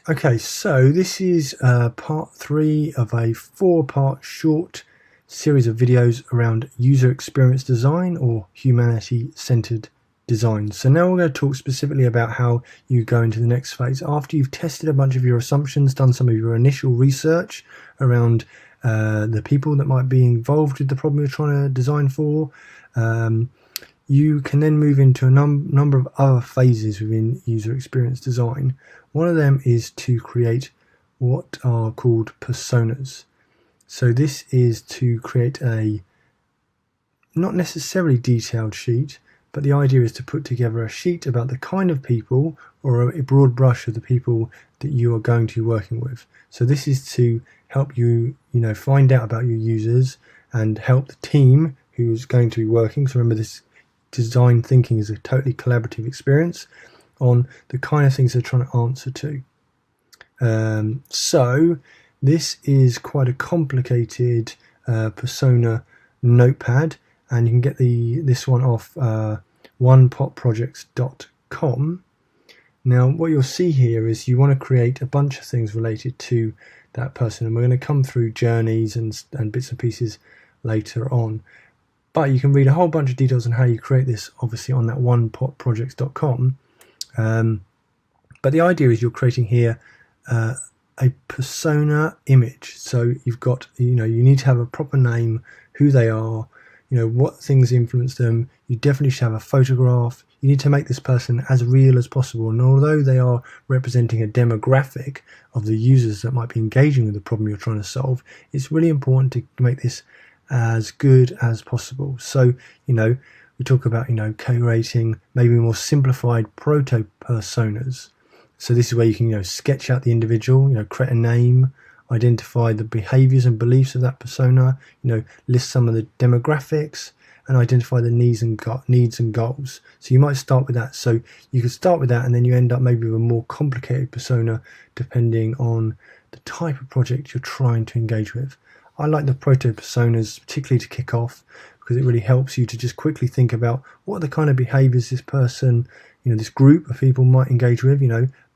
Okay, so this is part 3 of a 4-part short series of videos around user experience design or humanity-centered design. So now we're going to talk specifically about how you go into the next phase. After you've tested a bunch of your assumptions, done some of your initial research around the people that might be involved with the problem you're trying to design for, you can then move into a number of other phases within user experience design. One of them is to create what are called personas. So this is to create a not necessarily detailed sheet, but the idea is to put together a sheet about the kind of people or a broad brush of the people that you are going to be working with. So this is to help you, find out about your users and help the team who's going to be working. So remember, this design thinking is a totally collaborative experience on the kind of things they're trying to answer to. So this is quite a complicated persona notepad, and you can get this one off onepopprojects.com. Now what you'll see here is you want to create a bunch of things related to that person, and we're going to come through journeys and bits and pieces later on. But you can read a whole bunch of details on how you create this, obviously, on that onepopprojects.com. But the idea is you're creating here a persona image. So you've got, you need to have a proper name, who they are, what things influence them. You definitely should have a photograph. You need to make this person as real as possible. And although they are representing a demographic of the users that might be engaging with the problem you're trying to solve, it's really important to make this as good as possible. So, we talk about, co-creating maybe more simplified proto-personas. So this is where you can, sketch out the individual, create a name, identify the behaviors and beliefs of that persona, list some of the demographics, and identify the needs and goals. So you might start with that. So you could start with that, and then you end up maybe with a more complicated persona depending on the type of project you're trying to engage with. I like the proto-personas particularly to kick off, because it really helps you to just quickly think about what are the kind of behaviors this person, this group of people might engage with,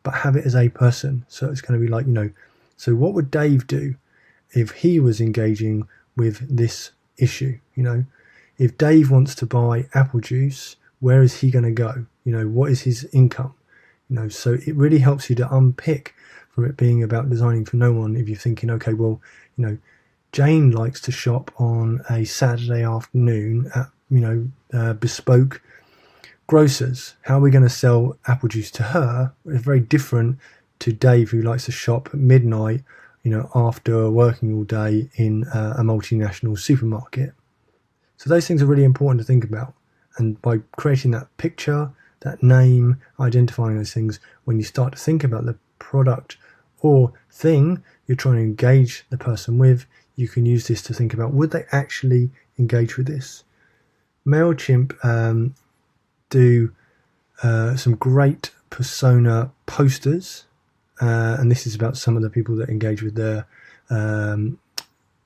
but have it as a person. So it's going to be like, so what would Dave do if he was engaging with this issue? If Dave wants to buy apple juice, where is he going to go? What is his income? So it really helps you to unpick from it being about designing for no one. If you're thinking, okay, well, Jane likes to shop on a Saturday afternoon at, bespoke grocers. How are we going to sell apple juice to her? It's very different to Dave, who likes to shop at midnight, after working all day in a multinational supermarket. So those things are really important to think about. And by creating that picture, that name, identifying those things, when you start to think about the product or thing you're trying to engage the person with, you can use this to think about, would they actually engage with this? MailChimp do some great persona posters, and this is about some of the people that engage with their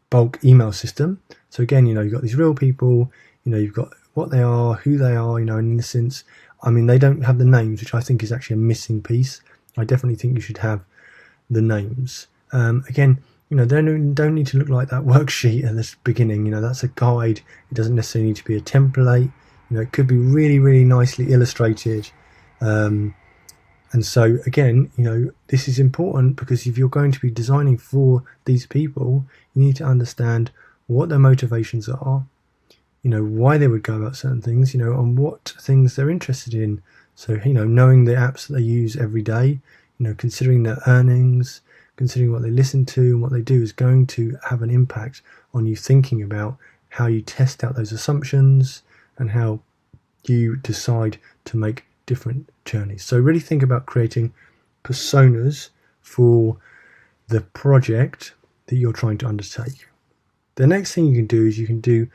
bulk email system. So again, you've got these real people, you've got what they are, who they are, and in this sense, they don't have the names, which I think is actually a missing piece. I definitely think you should have the names. Again, they don't need to look like that worksheet at the beginning. That's a guide. It doesn't necessarily need to be a template. It could be really, really nicely illustrated. And so again, this is important, because if you're going to be designing for these people, you need to understand what their motivations are, why they would go about certain things, and what things they're interested in. So, knowing the apps that they use every day, considering their earnings, considering what they listen to and what they do is going to have an impact on you thinking about how you test out those assumptions and how you decide to make different journeys. So really think about creating personas for the project that you're trying to undertake. The next thing you can do is you can do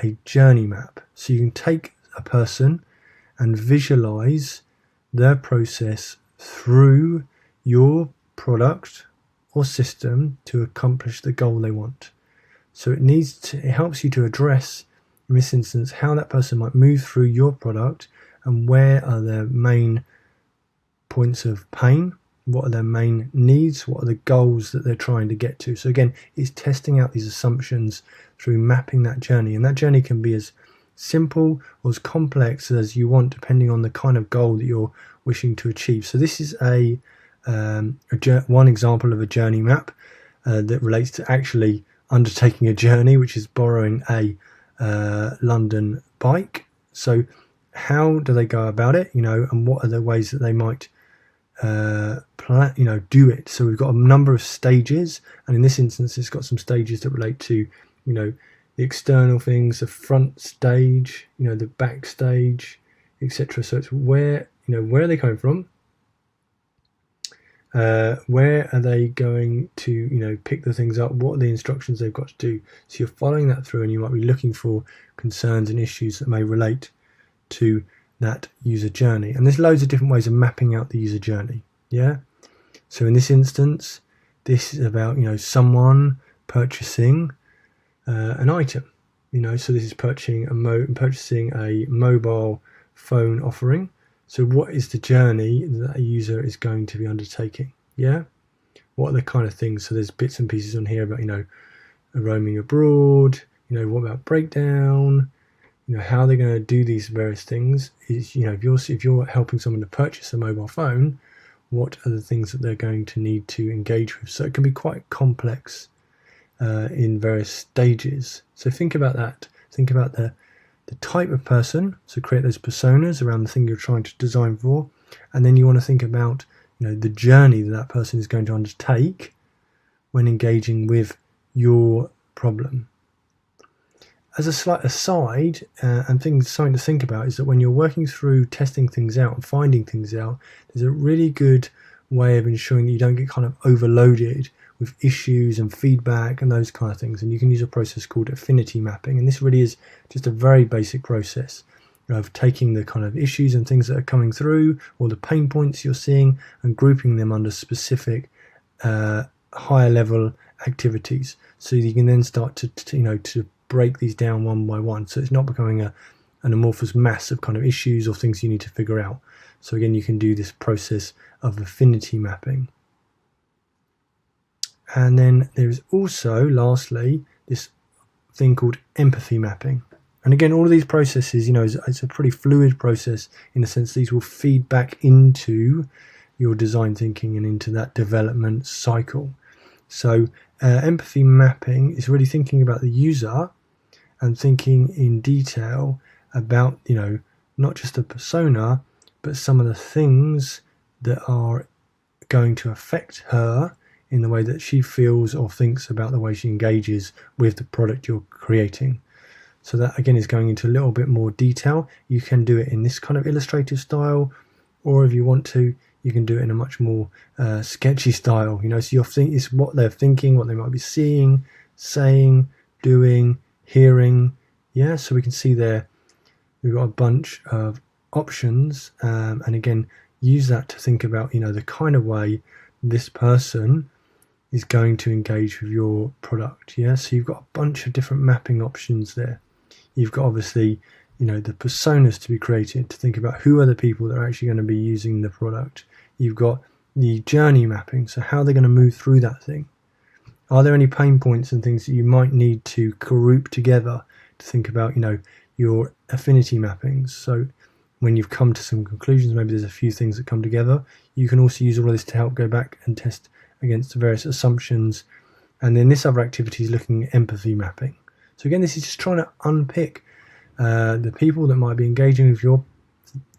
a journey map. So you can take a person and visualize their process through your product or system to accomplish the goal they want. So it helps you to address, in this instance, how that person might move through your product and where are their main points of pain what are their main needs, what are the goals that they're trying to get to. So again, it's testing out these assumptions through mapping that journey, and that journey can be as simple or as complex as you want, depending on the kind of goal that you're wishing to achieve. So this is one example of a journey map that relates to actually undertaking a journey, which is borrowing a London bike. So how do they go about it, and what are the ways that they might do it? So we've got a number of stages, and in this instance it's got some stages that relate to the external things, the front stage, the back stage, etc. So it's where are they coming from, where are they going to pick the things up, what are the instructions they've got to do. So you're following that through, and you might be looking for concerns and issues that may relate to that user journey. And there's loads of different ways of mapping out the user journey. So in this instance, this is about someone purchasing an item. So this is purchasing a mobile phone offering. So what is the journey that a user is going to be undertaking? What are the kind of things? So there's bits and pieces on here about roaming abroad. What about breakdown? How they're going to do these various things is, if you're helping someone to purchase a mobile phone, what are the things that they're going to need to engage with? So it can be quite complex in various stages. So think about that. Think about the type of person. So create those personas around the thing you're trying to design for. And then you want to think about, the journey that person is going to undertake when engaging with your problem. As a slight aside, something to think about is that when you're working through testing things out and finding things out, there's a really good way of ensuring that you don't get kind of overloaded with issues and feedback and those kind of things. And you can use a process called affinity mapping. And this really is just a very basic process of taking the kind of issues and things that are coming through, or the pain points you're seeing, and grouping them under specific higher level activities. So you can then start to break these down one by one, so it's not becoming an amorphous mass of kind of issues or things you need to figure out. So again, you can do this process of affinity mapping. And then there's also, lastly, this thing called empathy mapping. And again, all of these processes, it's a pretty fluid process in the sense these will feed back into your design thinking and into that development cycle. So empathy mapping is really thinking about the user and thinking in detail about, not just the persona, but some of the things that are going to affect her in the way that she feels or thinks about the way she engages with the product you're creating. So that again is going into a little bit more detail. You can do it in this kind of illustrative style, or if you want to, you can do it in a much more sketchy style. So it's what they're thinking, what they might be seeing, saying, doing, hearing. So we can see there we've got a bunch of options, and again, use that to think about the kind of way this person is going to engage with your product. So you've got a bunch of different mapping options there. You've got obviously the personas to be created, to think about who are the people that are actually going to be using the product. You've got the journey mapping, so how they're going to move through that thing. Are there any pain points and things that you might need to group together to think about your affinity mappings? So when you've come to some conclusions, maybe there's a few things that come together, you can also use all of this to help go back and test against the various assumptions. And then this other activity is looking at empathy mapping. So again, this is just trying to unpick the people that might be engaging with your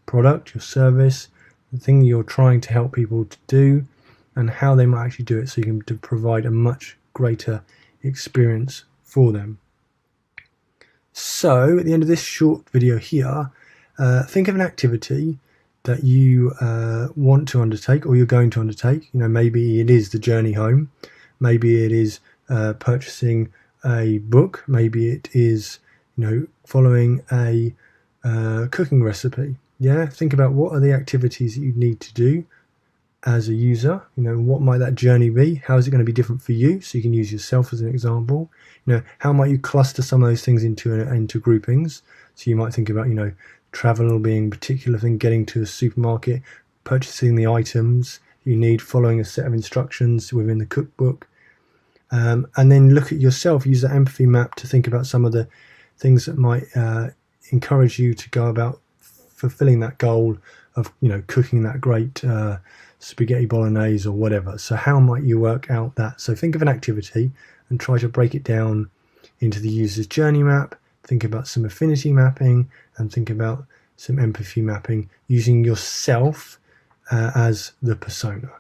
product, your service, the thing you're trying to help people to do, and how they might actually do it, so you can provide a much greater experience for them. So at the end of this short video here, think of an activity that you want to undertake, or you're going to undertake. Maybe it is the journey home, maybe it is purchasing a book, maybe it is following a cooking recipe. Think about what are the activities that you need to do as a user. What might that journey be? How is it going to be different for you? So you can use yourself as an example. How might you cluster some of those things into groupings? So you might think about travel being a particular thing, getting to a supermarket, purchasing the items, you need following a set of instructions within the cookbook. And then look at yourself, use that empathy map to think about some of the things that might encourage you to go about fulfilling that goal of, cooking that great spaghetti bolognese or whatever. So how might you work out that? So think of an activity and try to break it down into the user's journey map. Think about some affinity mapping and think about some empathy mapping using yourself as the persona.